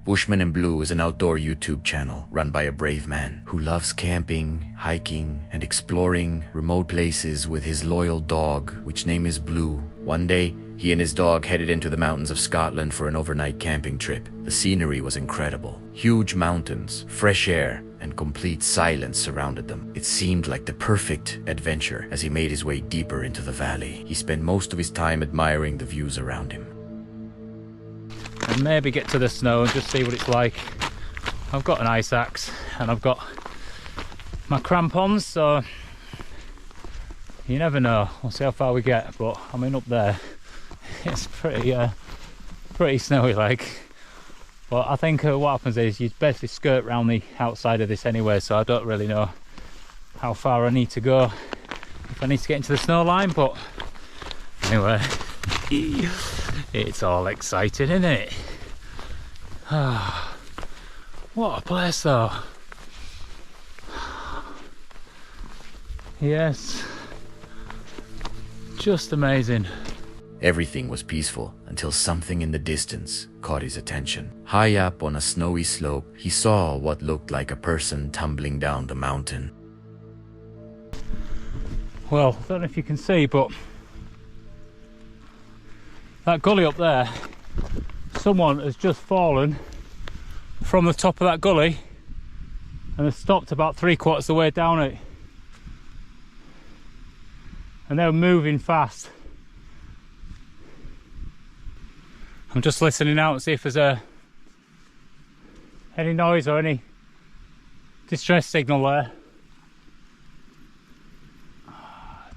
Bushman in Blue is an outdoor YouTube channel run by a brave man who loves camping, hiking, and exploring remote places with his loyal dog, which name is Blue. One day, he and his dog headed into the mountains of Scotland for an overnight camping trip. The scenery was incredible. Huge mountains, fresh air, and complete silence surrounded them. It seemed like the perfect adventure. As he made his way deeper into the valley, he spent most of his time admiring the views around him. And maybe get to the snow and just see what it's like. I've got an ice axe and I've got my crampons, so you never know. We'll see how far we get, but I mean up there it's pretty snowy like. But I think what happens is you basically skirt around the outside of this anyway, so I don't really know how far I need to go if I need to get into the snow line, but anyway. It's all exciting, isn't it? What a place though. Yes, just amazing. Everything was peaceful until something in the distance caught his attention. High up on a snowy slope, he saw what looked like a person tumbling down the mountain. Well, I don't know if you can see, but that gully up there, someone has just fallen from the top of that gully and has stopped about 3/4 of the way down it. And they're moving fast. I'm just listening out and see if there's any noise or any distress signal there.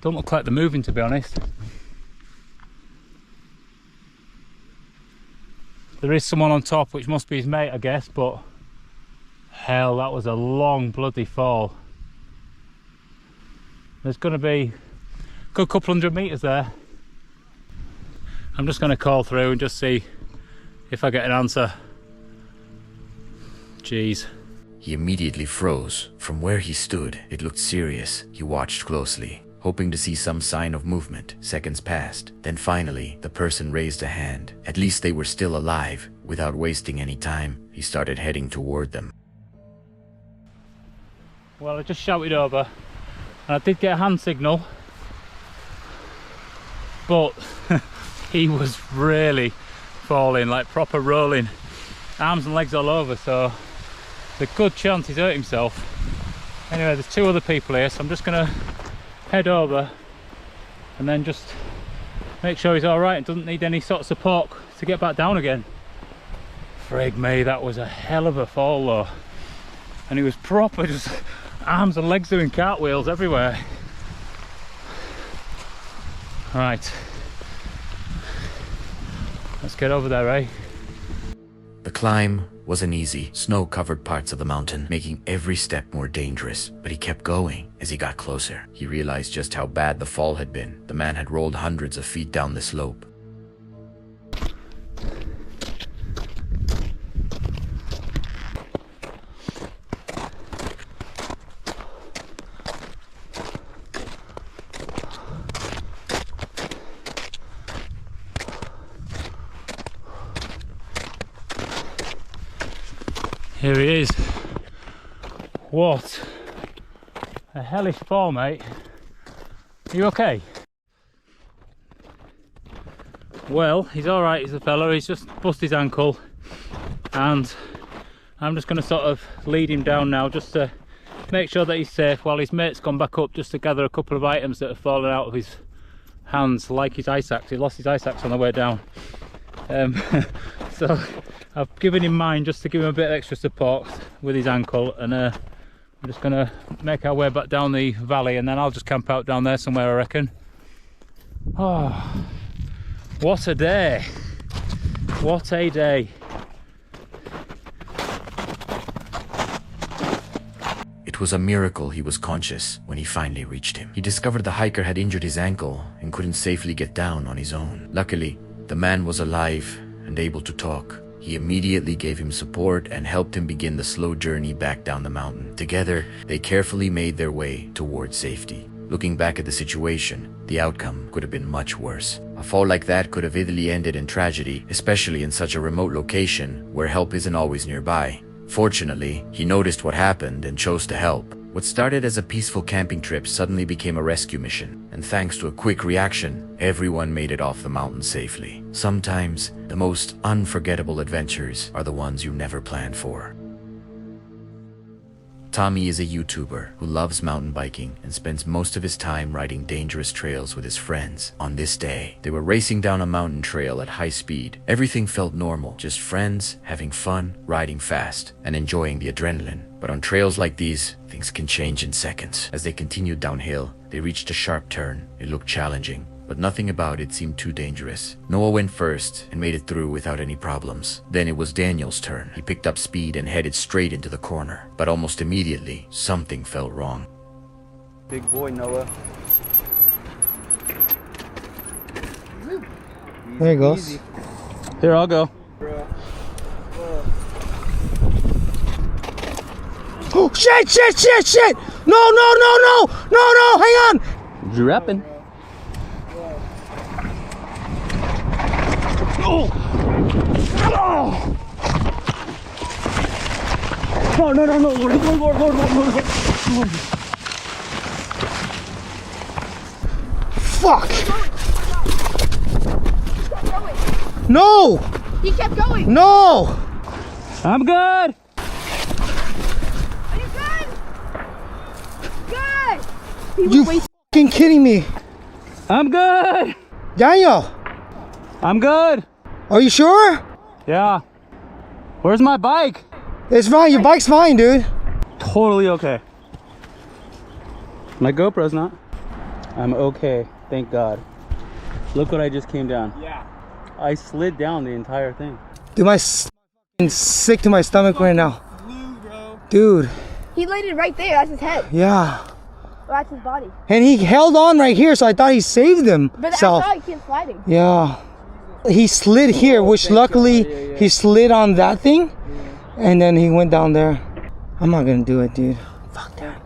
Don't look like they're moving, to be honest. There is someone on top, which must be his mate, I guess, but hell, that was a long bloody fall. There's going to be a good couple hundred metres there. I'm just going to call through and just see if I get an answer. Jeez. He immediately froze. From where he stood, it looked serious. He watched closely, hoping to see some sign of movement. Seconds passed. Then finally, the person raised a hand. At least they were still alive. Without wasting any time, he started heading toward them. Well, I just shouted over and I did get a hand signal, but he was really falling, like proper rolling, arms and legs all over, so there's a good chance he's hurt himself. Anyway, there's two other people here, so I'm just gonna head over and then just make sure he's all right and doesn't need any sort of support to get back down again. Frig me, that was a hell of a fall though, and he was proper just arms and legs doing cartwheels everywhere. Right, let's get over there, eh? The climb wasn't easy. Snow covered parts of the mountain, making every step more dangerous. But he kept going. As he got closer, he realized just how bad the fall had been. The man had rolled hundreds of feet down the slope. Here he is. What a hellish fall, mate. Are you okay? Well, he's alright, he's a fella. He's just busted his ankle, and I'm just going to sort of lead him down now just to make sure that he's safe while his mate's gone back up just to gather a couple of items that have fallen out of his hands, like his ice axe. He lost his ice axe on the way down. So I've given him mine just to give him a bit of extra support with his ankle, and we're just going to make our way back down the valley, and then I'll just camp out down there somewhere, I reckon. Oh, what a day. What a day. It was a miracle he was conscious when he finally reached him. He discovered the hiker had injured his ankle and couldn't safely get down on his own. Luckily, the man was alive and able to talk. He immediately gave him support and helped him begin the slow journey back down the mountain. Together, they carefully made their way towards safety. Looking back at the situation, the outcome could have been much worse. A fall like that could have easily ended in tragedy, especially in such a remote location where help isn't always nearby. Fortunately, he noticed what happened and chose to help. What started as a peaceful camping trip suddenly became a rescue mission, and thanks to a quick reaction, everyone made it off the mountain safely. Sometimes, the most unforgettable adventures are the ones you never planned for. Tommy is a YouTuber who loves mountain biking and spends most of his time riding dangerous trails with his friends. On this day, they were racing down a mountain trail at high speed. Everything felt normal, just friends having fun, riding fast, and enjoying the adrenaline. But on trails like these, things can change in seconds. As they continued downhill, they reached a sharp turn. It looked challenging, but nothing about it seemed too dangerous. Noah went first and made it through without any problems. Then it was Daniel's turn. He picked up speed and headed straight into the corner. But almost immediately, something felt wrong. Big boy, Noah. There he goes. Easy. Here, I'll go. Oh, shit! No, hang on! You reppin'? Oh, no. Fuck! No! He kept going. No! I'm good! Are you good? Good. He was You way fucking kidding me? I'm good! Daniel, I'm good! are you sure? Yeah. Where's my bike? It's fine, your bike's fine, dude. Totally okay. My GoPro's not. I'm okay, thank God. Look what I just came down. Yeah. I slid down the entire thing. Dude, my sick to my stomach right now. Dude, He laid it right there. That's his head. yeah. That's his body. And he held on right here, so I thought he saved But himself. I thought he kept sliding. Yeah. He slid here, which luckily he slid on that thing, and then he went down there. I'm not gonna do it, dude. Fuck that.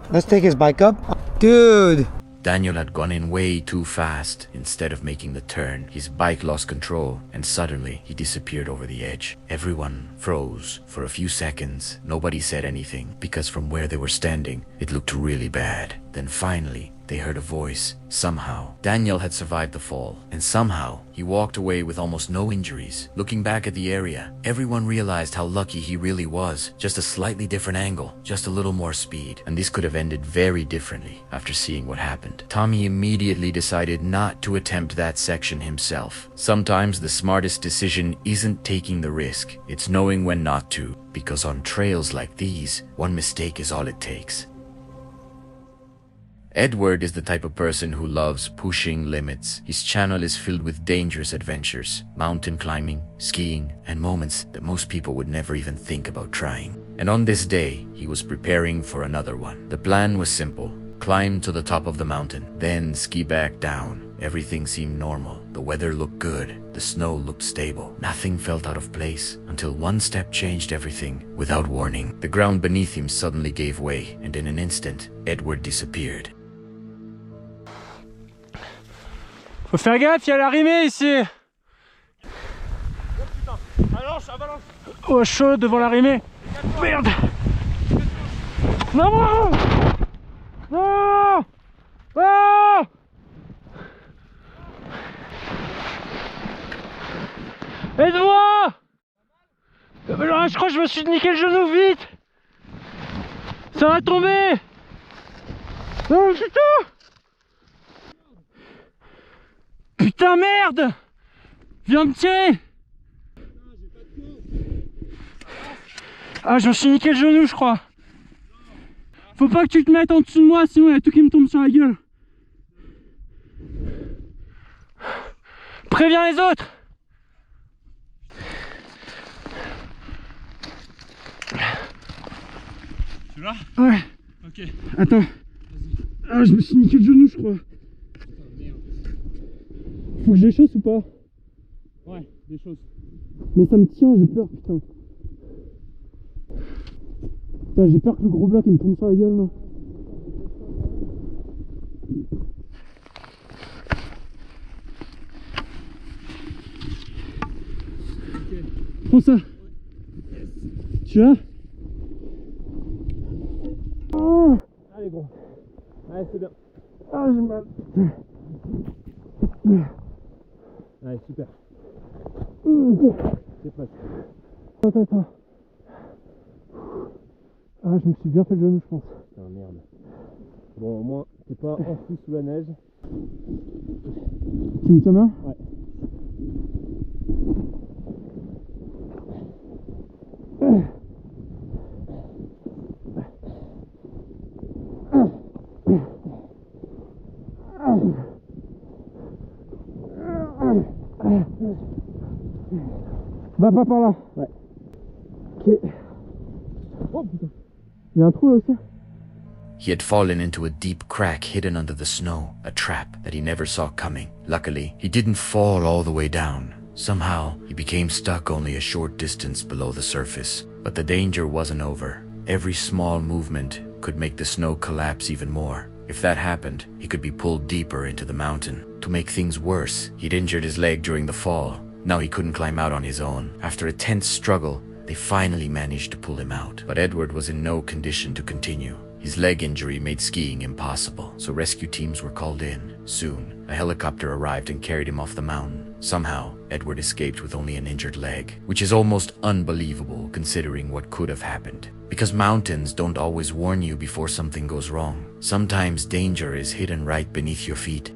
Let's take his bike up. Dude. Daniel had gone in way too fast. Instead of making the turn, his bike lost control, and suddenly he disappeared over the edge. Everyone froze for a few seconds. Nobody said anything, because from where they were standing, it looked really bad. Then finally, they heard a voice. Somehow, Daniel had survived the fall, and somehow, he walked away with almost no injuries. Looking back at the area, everyone realized how lucky he really was. Just a slightly different angle, just a little more speed, and this could have ended very differently after seeing what happened. Tommy immediately decided not to attempt that section himself. Sometimes the smartest decision isn't taking the risk, it's knowing when not to, because on trails like these, one mistake is all it takes. Edward is the type of person who loves pushing limits. His channel is filled with dangerous adventures, mountain climbing, skiing, and moments that most people would never even think about trying. And on this day, he was preparing for another one. The plan was simple: climb to the top of the mountain, then ski back down. Everything seemed normal. The weather looked good. The snow looked stable. Nothing felt out of place until one step changed everything without warning. The ground beneath him suddenly gave way, and in an instant, Edward disappeared. Faut faire gaffe, il y a l'arrimée ici. Oh, chaud devant l'arrimée. Merde. Non. Non. Non. Aide-moi. Je crois que je me suis niqué le genou, vite. Ça va tomber. Non, putain. Putain, merde! Viens me tirer! Ah, je me suis niqué le genou, je crois. Faut pas que tu te mettes en dessous de moi, sinon il y a tout qui me tombe sur la gueule. Préviens les autres! Tu l'as? Ouais. Ok. Attends. Ah, je me suis niqué le genou, je crois. Faut que je les chausse ou pas? Ouais, des choses. Mais ça me tient, j'ai peur, putain. Putain, j'ai peur que le gros bloc il me tombe sur la gueule là. Prends ça. Tu as? Oh. Allez gros. Allez c'est bien. Ah j'ai mal. Allez super. C'est presque. Attends. Ah je me suis bien fait le genou je pense. Ah merde. Bon au moins t'es pas enfoui sous la neige. Tu me tiens bien? Ouais. Va pas par là. Ouais. Ok. Oh putain. Il y a un trou là aussi. He had fallen into a deep crack hidden under the snow, a trap that he never saw coming. Luckily, he didn't fall all the way down. Somehow, he became stuck only a short distance below the surface. But the danger wasn't over. Every small movement could make the snow collapse even more. If that happened, he could be pulled deeper into the mountain. To make things worse, he'd injured his leg during the fall. Now he couldn't climb out on his own. After a tense struggle, they finally managed to pull him out. But Edward was in no condition to continue. His leg injury made skiing impossible, so rescue teams were called in. Soon, a helicopter arrived and carried him off the mountain. Somehow, Edward escaped with only an injured leg, which is almost unbelievable considering what could have happened. Because mountains don't always warn you before something goes wrong. Sometimes danger is hidden right beneath your feet.